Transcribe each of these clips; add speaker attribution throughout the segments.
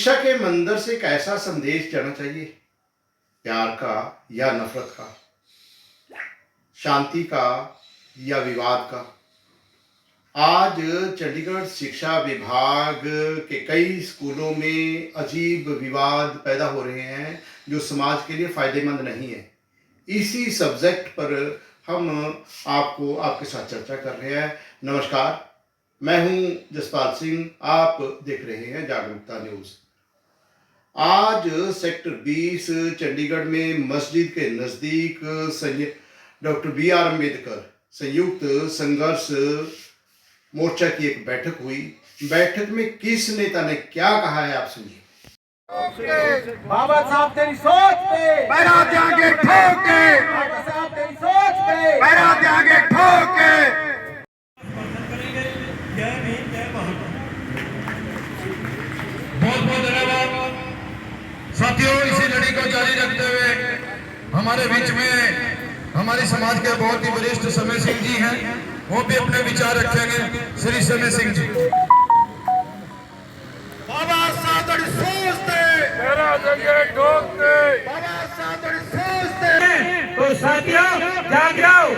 Speaker 1: शिक्षा के मंदिर से एक ऐसा संदेश जाना चाहिए, प्यार का या नफरत का, शांति का या विवाद का। आज चंडीगढ़ शिक्षा विभाग के कई स्कूलों में अजीब विवाद पैदा हो रहे हैं जो समाज के लिए फायदेमंद नहीं है। इसी सब्जेक्ट पर हम आपको आपके साथ चर्चा कर रहे हैं। नमस्कार, मैं हूं जसपाल सिंह, आप देख रहे हैं जागरूकता न्यूज। आज सेक्टर 20 चंडीगढ़ में मस्जिद के नजदीक डॉक्टर BR अम्बेडकर संयुक्त संघर्ष मोर्चा की एक बैठक हुई। बैठक में किस नेता ने क्या कहा है, आप सुनिए।
Speaker 2: बाबा साहब तेरी सोच पे
Speaker 3: पैरा त्यागे ठोके,
Speaker 2: बाबा साहब तेरी सोच पे
Speaker 3: पैरा त्यागे ठोके। बहुत बहुत धन्यवाद साथियों। इसी लड़ी को जारी रखते हुए हमारे बीच में हमारे समाज के बहुत ही वरिष्ठ समय सिंह जी हैं, वो भी अपने विचार रखेंगे। श्री समय सिंह जी। बाबा साहब तेरी सोच पे पैरा त्यागे ठोके, बाबा साहब तेरी सोच पे।
Speaker 4: तो साथियों जाग जाओ,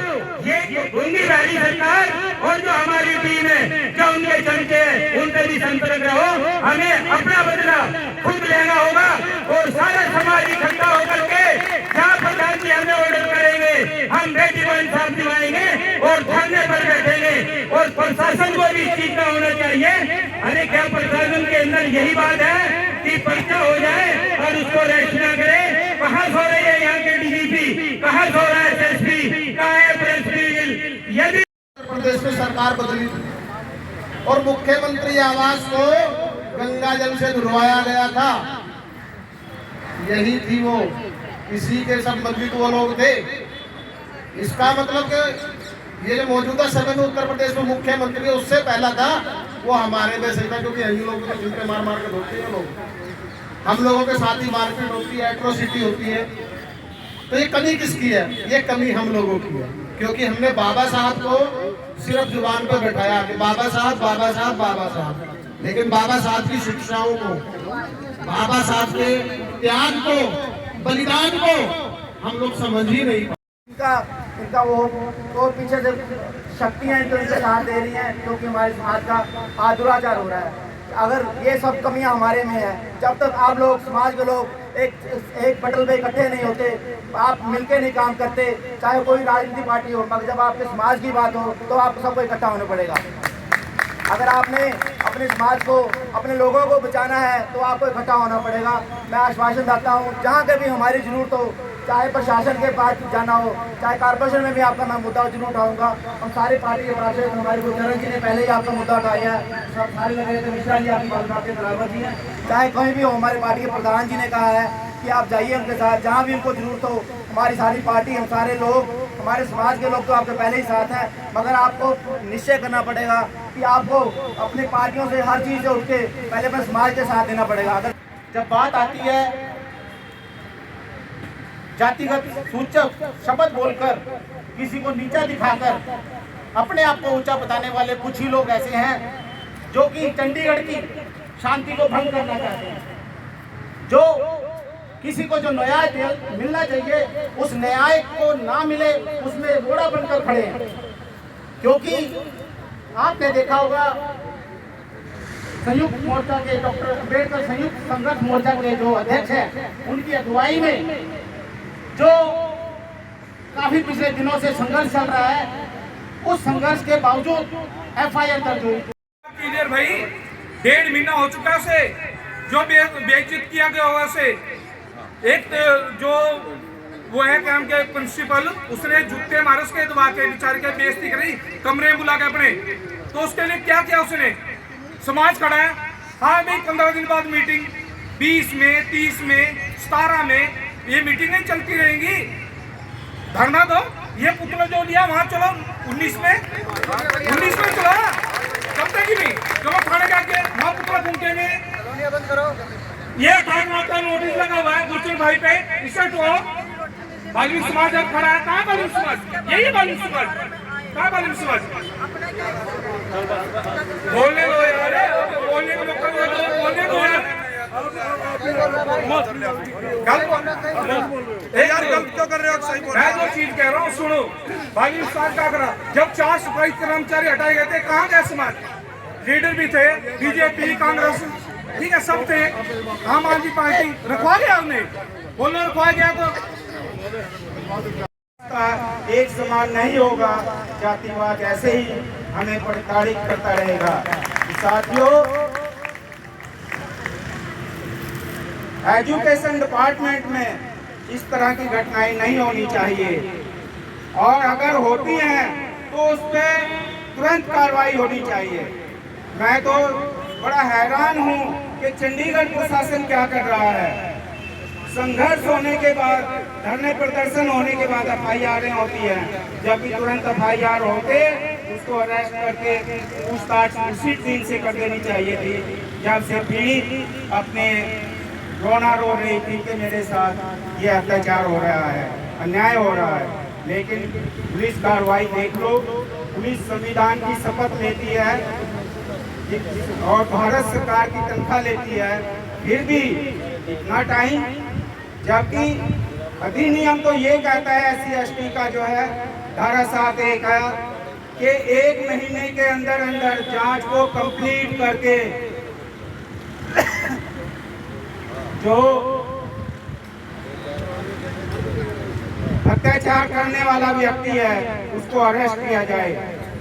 Speaker 4: ये उनकी वाली सरकार और जो हमारी टीम है, जो उनके चमचे हैं, उन पर भी संतर्क रहो। हमें अपना बदला खुद लेना होगा और सारा समाज इकट्ठा होकर के जहाँ प्रधान जी हमें ऑर्डर करेंगे, हम बेटी बहन साथ दिवाएंगे और धरने पर बैठेंगे। और प्रशासन को भी चीज का होना चाहिए। अरे क्या प्रशासन के अंदर यही बात है कि पर्चा हो जाए और उसको रेस्ट न करे? कहाँ सो रही है यहाँ के DGP, कहाँ सो रहा है SSP, कहाँ है प्रेस ब्यूरो? यदि
Speaker 2: उत्तर प्रदेश में सरकार बदली और मुख्यमंत्री आवास को गंगा जल से धुलवाया गया था, यही थी वो, इसी के संबंधित वो लोग थे। इसका मतलब कि ये जो मौजूदा समय में उत्तर प्रदेश में मुख्यमंत्री उससे पहला था, वो हमारे में सही था, क्योंकि हम लोगों को चिंते मार मार के धोते हैं लोग, हम लोगों के साथ ही मारपीट होती है, एट्रोसिटी होती है। तो ये कमी किसकी है? ये कमी हम लोगों की है, क्योंकि हमने बाबा साहब को सिर्फ जुबान पर बैठाया कि बाबा साहब बाबा साहब बाबा साहब, लेकिन बाबा साहब की शिक्षाओं को, बाबा साहब के त्याग को, बलिदान को हम लोग समझ ही नहीं पाए। इनका वो तो पीछे से शक्तियां इनको इनके साथ दे रही हैं, क्योंकि हमारे समाज का दुराचार हो रहा है। अगर ये सब कमियां हमारे में है, जब तक आप लोग समाज के लोग एक पटल पे इकट्ठे नहीं होते, आप मिलके नहीं काम करते, चाहे कोई राजनीतिक पार्टी हो, मगर जब आपके समाज की बात हो तो आपको सबको इकट्ठा होना पड़ेगा। अगर आपने अपने समाज को, अपने लोगों को बचाना है तो आपको इकट्ठा होना पड़ेगा। मैं आश्वासन देता हूँ, जहाँ कभी हमारी जरूरत हो, चाहे प्रशासन के पास जाना हो, चाहे कॉर्पोरेशन में भी आपका मैं मुद्दा जरूर उठाऊंगा। हम सारी पार्टी के पार्षद, हमारे गुरुचरण जी ने पहले ही आपका मुद्दा उठाया है, सब सारे लगे थे, मिश्रा जी आपकी बात के बराबर जी हैं। चाहे कहीं भी हो, हमारी पार्टी के प्रधान जी ने कहा है कि आप जाइए उनके साथ, जहाँ भी उनको जरूरत हो। हमारी सारी पार्टी, हम सारे लोग, हमारे समाज के लोग तो आपके पहले ही साथ हैं, मगर आपको निश्चय करना पड़ेगा कि आपको अपनी पार्टियों से, हर चीज़ से उठ के पहले अपने समाज के साथ देना पड़ेगा। अगर जब बात आती है जातिगत सूचक शब्द बोलकर, किसी को नीचा दिखाकर अपने आप को ऊंचा बताने वाले कुछ ही लोग ऐसे हैं जो कि चंडीगढ़ की शांति को भंग करना चाहते हैं, जो किसी को जो न्याय मिलना चाहिए उस न्याय को ना मिले उसमें रोड़ा बनकर खड़े हैं। क्योंकि आपने देखा होगा संयुक्त मोर्चा के, डॉक्टर अम्बेडकर संयुक्त संघर्ष मोर्चा के जो अध्यक्ष हैं, उनकी अगुवाई में जो काफी पिछले दिनों से संघर्ष चल रहा है, उस संघर्ष के बावजूद FIR दर्ज हुई।
Speaker 5: क्लियर भाई, 1.5 महीना हो चुका है उसे, जो बेइज्जत किया गया हुआ उसे। एक जो वो है काम के प्रिंसिपल, उसने जूते मारे उसके, दबा के बेचारे के बेइज्जती करी, कमरे में बुला के अपने। तो उसके लिए क्या किया उसने? समाज खड़ा है, हाँ भाई 15 दिन बाद मीटिंग, 20 में, 30 में, 17 में ये मीटिंगें चलती रहेंगी। धरना दो, ये पुतला जो लिया वहां चलो, 19 में चलो, कब तक नहीं चलो थाने जाके वहां पुतला घूमतेंगे। ये का नोटिस लगा हुआ है गुरचर भाई पे, इसे हटवाओ। बालिन समाज अब खड़ा है, कहाँ बालिन समाज? यही बालिन समाज, कहाँ बालिन समाज? बोलने दो यार, बोलने को बोलने दो यार। यार गलत क्यों कर रहे हो? सही बोल, मैं जो चीज कह रहा हूँ सुनो। पाकिस्तान का करा, जब 4 सिपाही कर्मचारी हटाए गए थे, कहाँ गए समाज? लीडर भी थे, बीजेपी, कांग्रेस, ठीक है, सब थे। आम आदमी पार्टी रखवा गया उन्हें, बोलो रखवा गया तो
Speaker 4: एक समान नहीं होगा। जातिवाद ऐसे ही हमें प्रताड़ित करता रहेगा। साथियों, एजुकेशन डिपार्टमेंट में इस तरह की घटनाएं नहीं होनी चाहिए, और अगर होती हैं तो उस पर तुरंत कार्रवाई होनी चाहिए। मैं तो बड़ा हैरान हूं कि चंडीगढ़ प्रशासन क्या कर रहा है। संघर्ष होने के बाद, धरने प्रदर्शन होने के बाद FIR होती है, जबकि तुरंत FIR होते उसको अरेस्ट करके पूछताछ उसी दिन से कर देनी चाहिए थी, जब से पीड़ित अपने रोना रो रही थी कि मेरे साथ ये अत्याचार हो रहा है, अन्याय हो रहा है। लेकिन पुलिस कार्रवाई देख लो, पुलिस संविधान की शपथ लेती है और भारत सरकार की तनख्वाह लेती है, फिर भी इतना टाइम, जबकि अधिनियम तो ये कहता है SC/ST का जो है धारा 7(1) है कि 1 महीने के अंदर अंदर जांच को कंप्लीट करके जो अत्याचार करने वाला व्यक्ति है उसको अरेस्ट किया जाए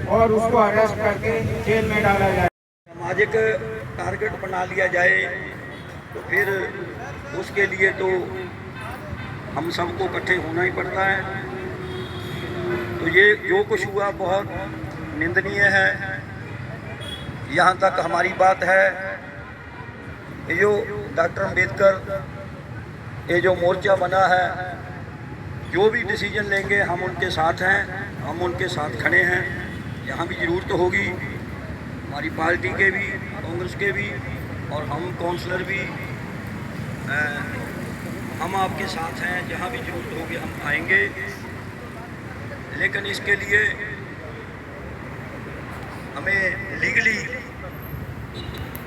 Speaker 4: और उसको अरेस्ट करके जेल में डाला जाए।
Speaker 6: सामाजिक टारगेट बना लिया जाए तो फिर उसके लिए तो हम सबको इकट्ठे होना ही पड़ता है। तो ये जो कुछ हुआ बहुत निंदनीय है। यहाँ तक हमारी बात है, ये जो डॉक्टर अम्बेडकर ये जो मोर्चा बना है, जो भी डिसीजन लेंगे हम उनके साथ हैं, हम उनके साथ खड़े हैं। यहाँ भी ज़रूरत होगी हमारी पार्टी के भी, कांग्रेस के भी, और हम काउंसलर भी, हम आपके साथ हैं। जहाँ भी जरूरत होगी हम आएंगे, लेकिन इसके लिए हमें लीगली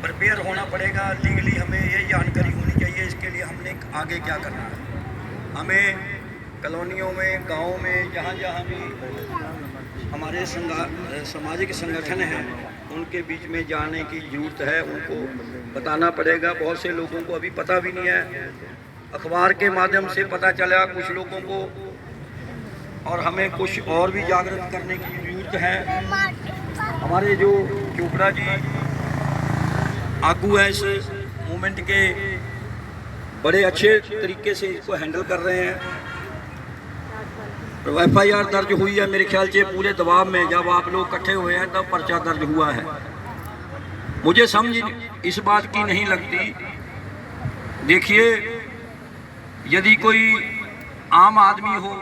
Speaker 6: प्रिपेयर होना पड़ेगा। लीगली हमें ये जानकारी होनी चाहिए इसके लिए हमने आगे क्या करना है। हमें कॉलोनियों में, गाँव में, जहाँ जहाँ भी हमारे सामाजिक संगठन हैं उनके बीच में जाने की ज़रूरत है, उनको बताना पड़ेगा। बहुत से लोगों को अभी पता भी नहीं है, अखबार के माध्यम से पता चला कुछ लोगों को, और हमें कुछ और भी जागृत करने की ज़रूरत है। हमारे जो चोपड़ा जी आगू हैं इस मूवमेंट के, बड़े अच्छे तरीके से इसको हैंडल कर रहे हैं। FIR दर्ज हुई है मेरे ख्याल से पूरे दबाव में, जब आप लोग इकट्ठे हुए हैं तब पर्चा दर्ज हुआ है। मुझे समझ इस बात की नहीं लगती। देखिए, यदि कोई आम आदमी हो,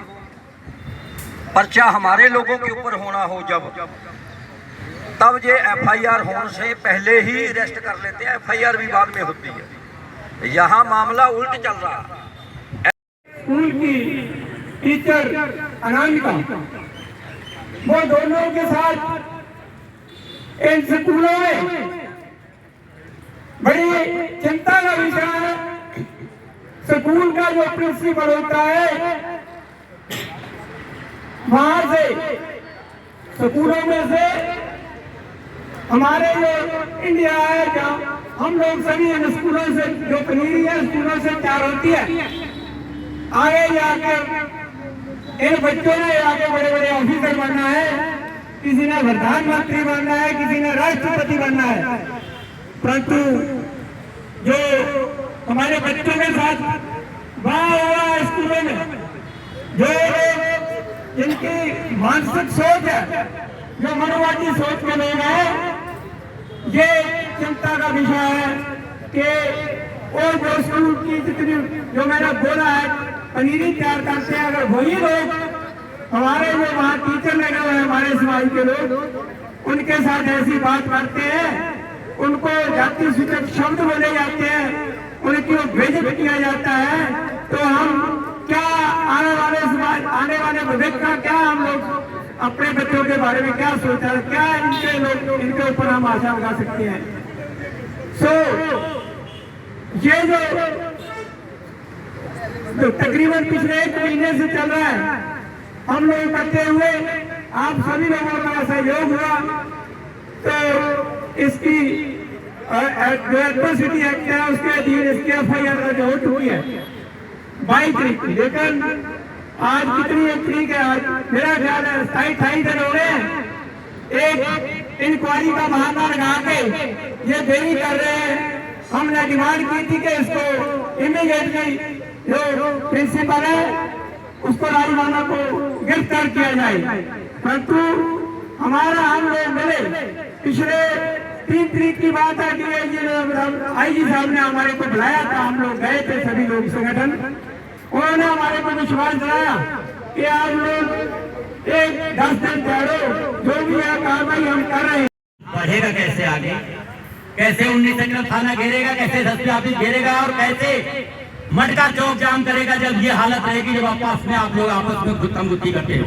Speaker 6: पर्चा हमारे लोगों के ऊपर होना हो जब, तब ये FIR होने से पहले ही अरेस्ट कर लेते हैं, FIR भी बाद में होती है। यहाँ मामला उल्ट चल रहा है।
Speaker 4: स्कूल की टीचर अनामिका, वो दोनों के साथ इन स्कूलों में बड़ी चिंता का विषय है। स्कूल का जो प्रिंसिपल होता है, वहां से स्कूलों में से हमारे जो इंडिया है, जहाँ हम लोग सभी इन स्कूलों से, जो पनीरी है स्कूलों से तैयार होती है, आगे जाकर इन बच्चों ने आगे बड़े बड़े ऑफिसर बनना है, किसी ने प्रधानमंत्री बनना है, किसी ने राष्ट्रपति बनना है। परंतु जो हमारे बच्चों के साथ वहाँ हो रहा है स्कूलों में, जो जिनकी मानसिक सोच है, जो मनोवादी सोच के लोग हैं, ये चिंता का विषय है कि और जो स्कूल की जितनी, जो मैंने बोला है, पनीरी तैयार करते हैं, अगर वही लोग हमारे जो वहाँ टीचर लगे हुए हैं, हमारे समाज के लोग, उनके साथ ऐसी बात करते हैं, उनको जाति सूचक शब्द बोले जाते हैं, उनको बेइज्जत किया जाता है, तो हम क्या आने वाले समाज, आने वाले भविष्य का क्या हम लोग अपने बच्चों के बारे में क्या सोचा, क्या इनके ऊपर हम आशा लगा सकते हैं। ये जो तकरीबन पिछले 1 महीने से चल रहा है, हम लोग इकट्ठे हुए, आप सभी लोगों का सहयोग हुआ, तो इसकी जो एट्रोसिटी एक्ट है उसके अधीन इसकी FIR रद्द हुई है 22 तारीख। लेकिन आज कितनी तारीख है? आज मेरा ख्याल है 28 दिन हो गए हैं। एक इंक्वायरी का बहाना लगा के ये देरी कर रहे हैं। हमने डिमांड की थी कि इसको इमीडिएटली जो प्रिंसिपल है उसको राजवाना को गिरफ्तार किया जाए, परंतु हमारा हम लोग मिले पिछले 3 तारीख की बात है कि IG साहब ने हमारे को बुलाया था, हम लोग गए थे सभी लोग संगठन। उन्होंने हमारे को विश्वास दिलाया कि आप लोग 10 दिन ठहरो, जो भी है कार्रवाई हम कर रहे हैं।
Speaker 7: बढ़ेगा कैसे आगे, कैसे 19 सेक्टर थाना घेरेगा, कैसे SP ऑफिस घेरेगा और कैसे मटका चौक जाम करेगा जब ये हालत रहेगी, जब आप लोग आपस में गुत्थम गुत्थी करते हो,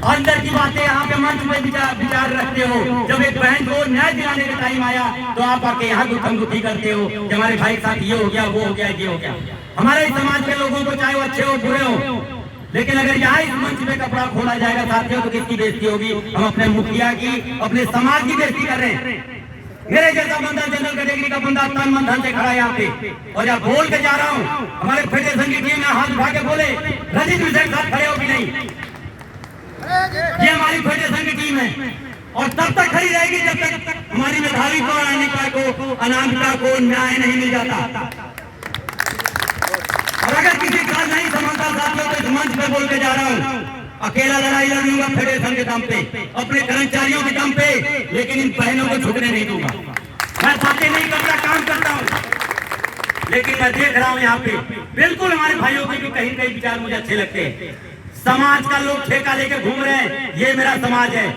Speaker 7: अंदर की बातें यहाँ पे मंच में विचार रखते हो। जब एक बहन को न्याय दिलाने का टाइम आया तो आप आके यहाँ गुत्थम गुत्थी करते हो कि हमारे भाई के साथ ये हो गया, वो हो गया, ये हो गया। हमारे समाज के लोगों को चाहे वो अच्छे हो बुरे हो, लेकिन अगर यहाँ इस मंच में कपड़ा खोला जाएगा साथियों तो किसकी बेइज्जती होगी? हम अपने मुखिया की, अपने समाज की बेइज्जती कर रहे हैं। मेरे जैसा बंदा जनरल कैटेगरी का बंदा तन मन धन से खड़ा है यहाँ पे, और जब बोल के जा रहा हूँ हमारे फेडरेशन की टीम में हाथ उठा के बोले रजित विजय साथ खड़े हो कि नहीं? ये हमारी फेडरेशन की टीम है और तब तक खड़ी रहेगी जब तक हमारी मेधावी को, अनामिका को, अनामिका को न्याय नहीं मिल जाता। और अगर किसी का नहीं समझता साथियों तो इस मंच पे बोल के जा रहा हूँ, अकेला लड़ाई लड़ूंगा फेडरेशन के दम पे, अपने कर्मचारियों के दम पे, लेकिन इन बहनों को झुकने नहीं दूंगा। मैं बातें नहीं करता, काम करता हूँ, लेकिन मैं देख रहा हूँ यहाँ पे बिल्कुल हमारे भाइयों के भी कहीं कहीं विचार मुझे अच्छे लगते हैं। समाज का लोग ठेका लेके घूम रहे हैं, ये मेरा समाज है।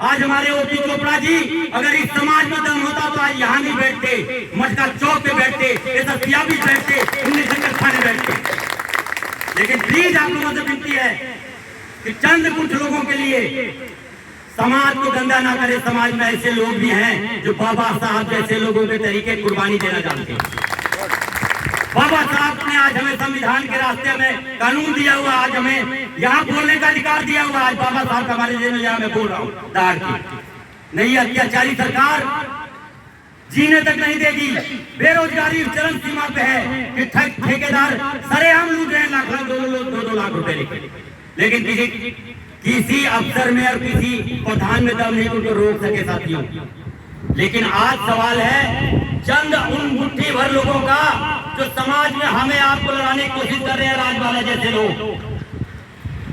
Speaker 7: आज हमारे OP चोपड़ा जी अगर इस समाज में दम होता तो आज यहाँ नहीं बैठते, मटका चौक पे बैठते, SSP भी बैठते, 19 सेक्टर थाने बैठते। लेकिन प्लीज आप लोगों से विनती है कि चंद कुछ लोगों के लिए समाज को गंदा ना करे। समाज में ऐसे लोग भी हैं जो बाबा साहब जैसे लोगों के तरीके कुर्बानी देना जानते हैं। बाबा साहब ने आज हमें संविधान के रास्ते में कानून दिया हुआ, आज हमें यहाँ बोलने का अधिकार दिया हुआ। आज बाबा साहब का हमारे जेल में यहाँ मैं बोल रहा हूँ दाड़ की नहीं, अत्याचारी सरकार जीने तक नहीं देगी। बेरोजगारी चरम सीमा पे है कि ठेकेदार सरेआम लूट रहे हैं, लाख लाख 2-2 लाख रुपए लेके, लेकिन किसी अफसर में और किसी प्रधान में दम नहीं उनको रोक सके साथियों। लेकिन आज सवाल है चंद उन मुट्ठी भर लोगों का जो समाज में हमें आपको लड़ाने की कोशिश कर रहे हैं, राजवाला जैसे लोग,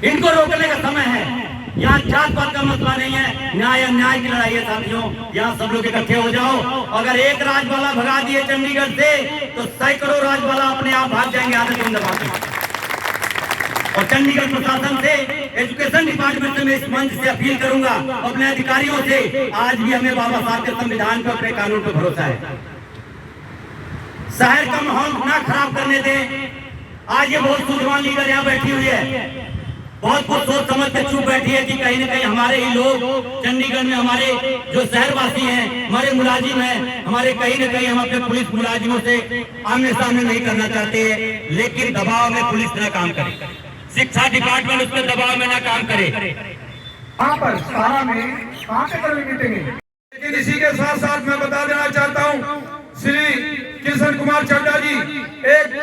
Speaker 7: इनको रोकने का समय है। यहाँ जात पात का मसला नहीं है, न्याय अन्याय की लड़ाई है साथियों। यहाँ सब लोग इकट्ठे हो जाओ। अगर एक राजवाला भगा दिए चंडीगढ़ से तो सैकड़ों राजवाला अपने आप भाग जाएंगे आदत दबा के। और चंडीगढ़ प्रशासन से, एजुकेशन डिपार्टमेंट से मैं इस मंच से अपील करूंगा, अपने अधिकारियों से, आज भी हमें बाबा साहब के संविधान पर, अपने कानून पर भरोसा है। शहर का माहौल ना खराब करने दें। आज ये बहुत सूझवान लीडर यहाँ बैठी हुई है, बहुत कुछ सोच समझ कर चुप बैठी है कि कहीं न कहीं हमारे ही लोग चंडीगढ़ में, हमारे जो शहरवासी हैं, हमारे मुलाजिम हैं, हमारे कहीं न कहीं हम अपने पुलिस मुलाजिमों से आमने सामने नहीं करना चाहते हैं, लेकिन दबाव में पुलिस न काम करे, शिक्षा डिपार्टमेंट उसके दबाव में न काम करे।
Speaker 2: वहाँ पर सारा में कहाँ पे कर मीटिंग?
Speaker 3: लेकिन इसी के साथ साथ मैं बता देना चाहता हूँ, श्री किशन कुमार चड्डा जी एक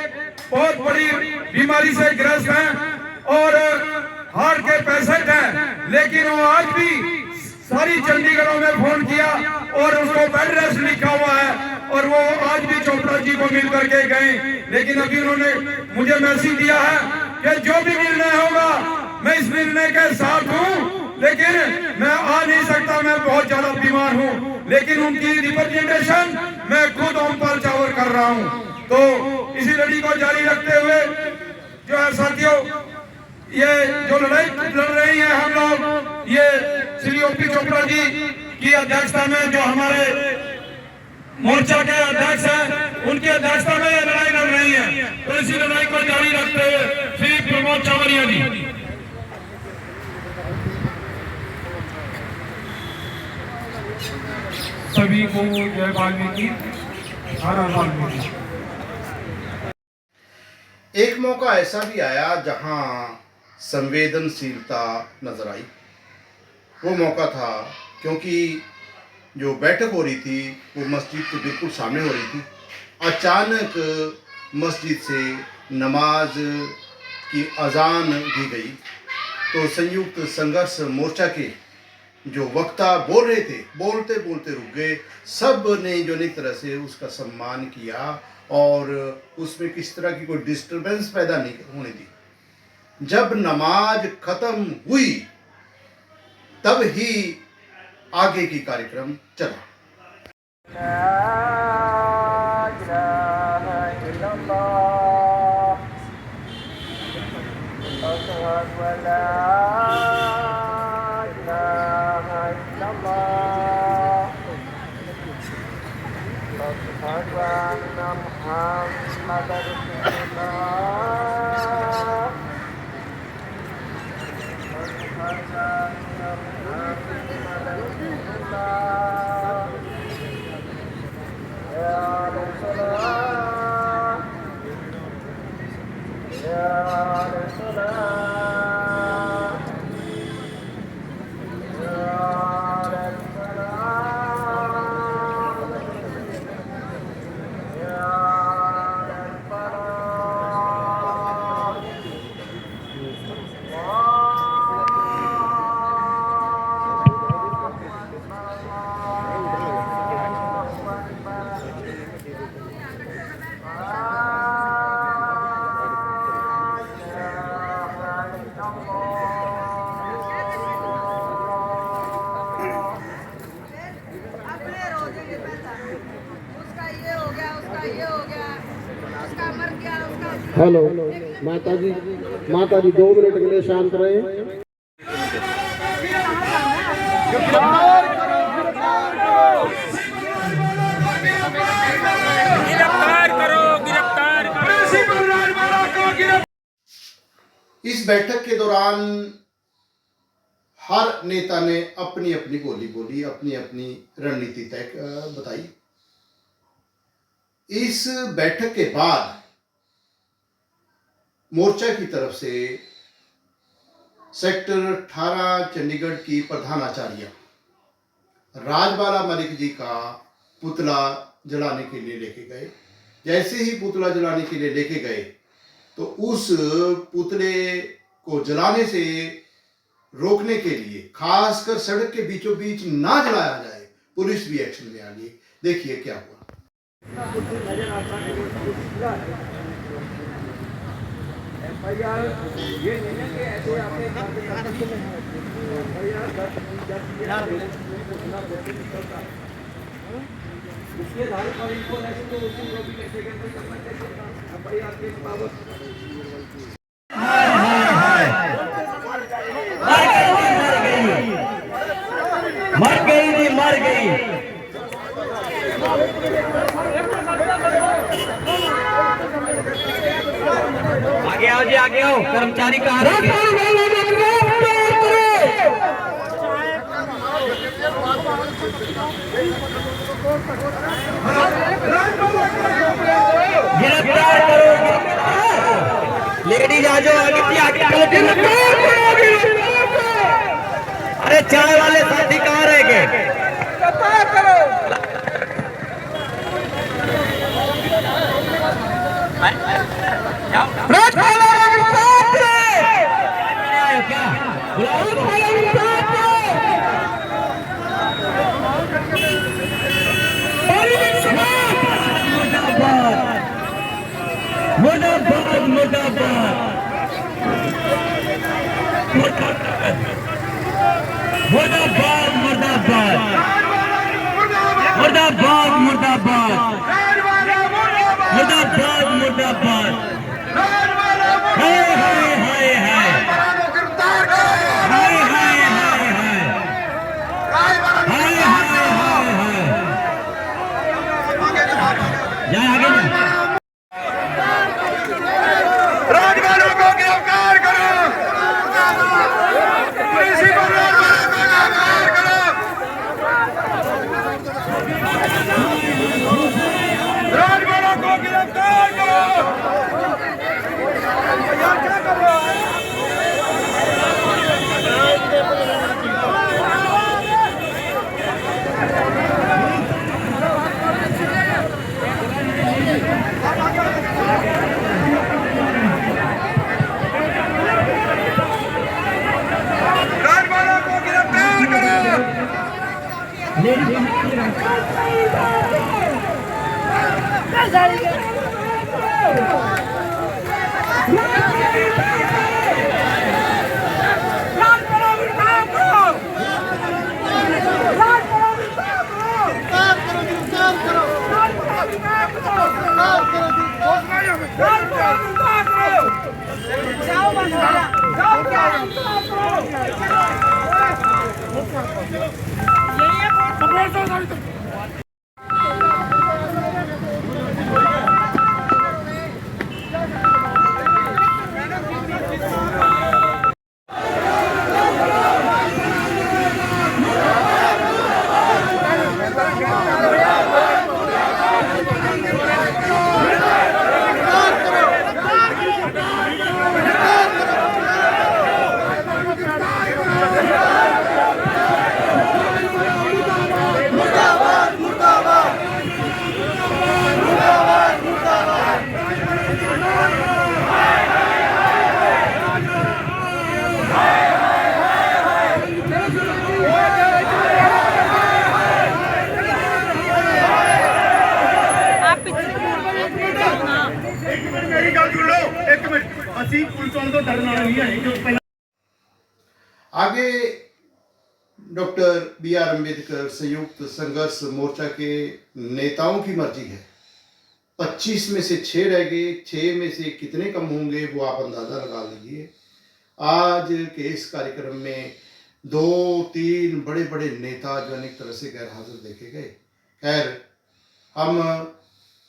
Speaker 3: बहुत बड़ी बीमारी से ग्रस्त हैं और हार्ट के पेशेंट हैं, लेकिन वो आज भी सारी चंडीगढ़ों में फोन किया और उसको बेड रेस्ट लिखा हुआ है और वो आज भी चोपड़ा जी को मिल करके गए। लेकिन अभी उन्होंने मुझे मैसेज दिया है कि जो भी निर्णय होगा मैं इस निर्णय के साथ हूँ, लेकिन मैं आ नहीं सकता, मैं बहुत ज्यादा बीमार हूँ, लेकिन उनकी रिप्रेजेंटेशन मैं खुद ओमपाल चावर कर रहा हूँ। तो इसी लड़ी को जारी रखते हुए जो है साथियों, ये जो लड़ाई लड़ रही है हम लोग, ये श्री OP चोपड़ा जी की अध्यक्षता में, जो हमारे मोर्चा के अध्यक्ष हैं, उनकी अध्यक्षता में ये लड़ाई लड़ रही है। तो इसी लड़ाई को जारी रखते हुए श्री प्रमोद चावरिया जी।
Speaker 8: सभी को जय वाल्मीकि।
Speaker 2: हर हर वाल्मीकि।
Speaker 1: एक मौका ऐसा भी आया जहां संवेदनशीलता नजर आई। वो मौका था क्योंकि जो बैठक हो रही थी वो मस्जिद के बिल्कुल सामने हो रही थी। अचानक मस्जिद से नमाज की अजान दी गई तो संयुक्त संघर्ष मोर्चा के जो वक्ता बोल रहे थे बोलते बोलते रुक गए। सब ने जो एक तरह से उसका सम्मान किया और उसमें किस तरह की कोई डिस्टरबेंस पैदा नहीं होने दी। जब नमाज खत्म हुई तब ही आगे की कार्यक्रम चला।
Speaker 2: हेलो माता जी 2 मिनट के लिए शांत रहे।
Speaker 1: इस बैठक के दौरान हर नेता ने अपनी अपनी बोली बोली, अपनी अपनी रणनीति तय बताई। इस बैठक के बाद मोर्चा की तरफ से सेक्टर 18 चंडीगढ़ की प्रधानाचार्य राजबाला मलिक जी का पुतला जलाने के लिए लेके गए। जैसे ही पुतला जलाने के लिए लेके गए तो उस पुतले को जलाने से रोकने के लिए, खासकर सड़क के बीचों बीच ना जलाया जाए, पुलिस भी एक्शन में आ गई। देखिए क्या हुआ।
Speaker 7: मर गई जी, मर गई। आगे आओ जी, आगे आओ। कर्मचारी कहाँ गिरफ्तार करो। लेडीज आ जाओ आगे। अरे चाय वाले साथी कहाँ रह गए? मुर्दाबाद मुर्दाबाद मुर्दाबाद मुर्दाबाद मुर्दाबाद मुर्दाबाद मुर्दाबाद मुर्दाबाद मुर्दाबाद। हाय हाय हाय हाय हाय हाय हाय हाय हाय हाय हाय। जाए आगे ना।
Speaker 3: राजवालों को गिरफ्तार करो। पुलिस को राजवालों को गिरफ्तार करो।
Speaker 1: आगे डॉक्टर बी आर अम्बेडकर संयुक्त संघर्ष मोर्चा के नेताओं की मर्जी है। 25 में से 6 रह गए, 6 में से कितने कम होंगे वो आप अंदाजा लगा लीजिए। आज के इस कार्यक्रम में 2-3 बड़े बड़े नेता जो अनेक तरह से गैर हाजिर देखे गए। खैर, हम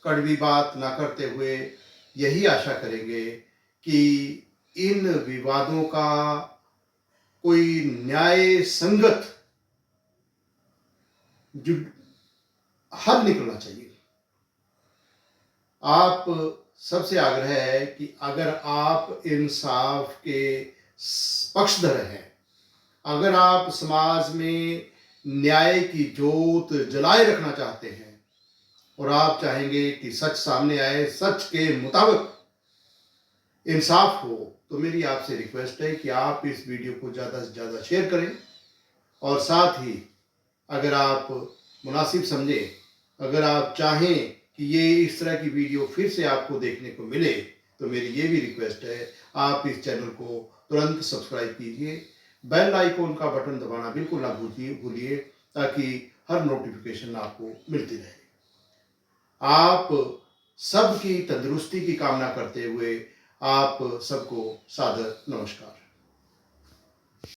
Speaker 1: कड़वी बात ना करते हुए यही आशा करेंगे कि इन विवादों का कोई न्याय संगत हल निकलना चाहिए। आप सबसे आग्रह है कि अगर आप इंसाफ के पक्षधर हैं, अगर आप समाज में न्याय की जोत जलाए रखना चाहते हैं और आप चाहेंगे कि सच सामने आए, सच के मुताबिक इंसाफ हो, तो मेरी आपसे रिक्वेस्ट है कि आप इस वीडियो को ज़्यादा से ज़्यादा शेयर करें और साथ ही अगर आप मुनासिब समझें, अगर आप चाहें कि ये इस तरह की वीडियो फिर से आपको देखने को मिले, तो मेरी ये भी रिक्वेस्ट है आप इस चैनल को तुरंत सब्सक्राइब कीजिए, बेल आइकॉन का बटन दबाना बिल्कुल ना भूलिए ताकि हर नोटिफिकेशन आपको मिलती रहे। आप सबकी तंदुरुस्ती की कामना करते हुए आप सबको सादर नमस्कार।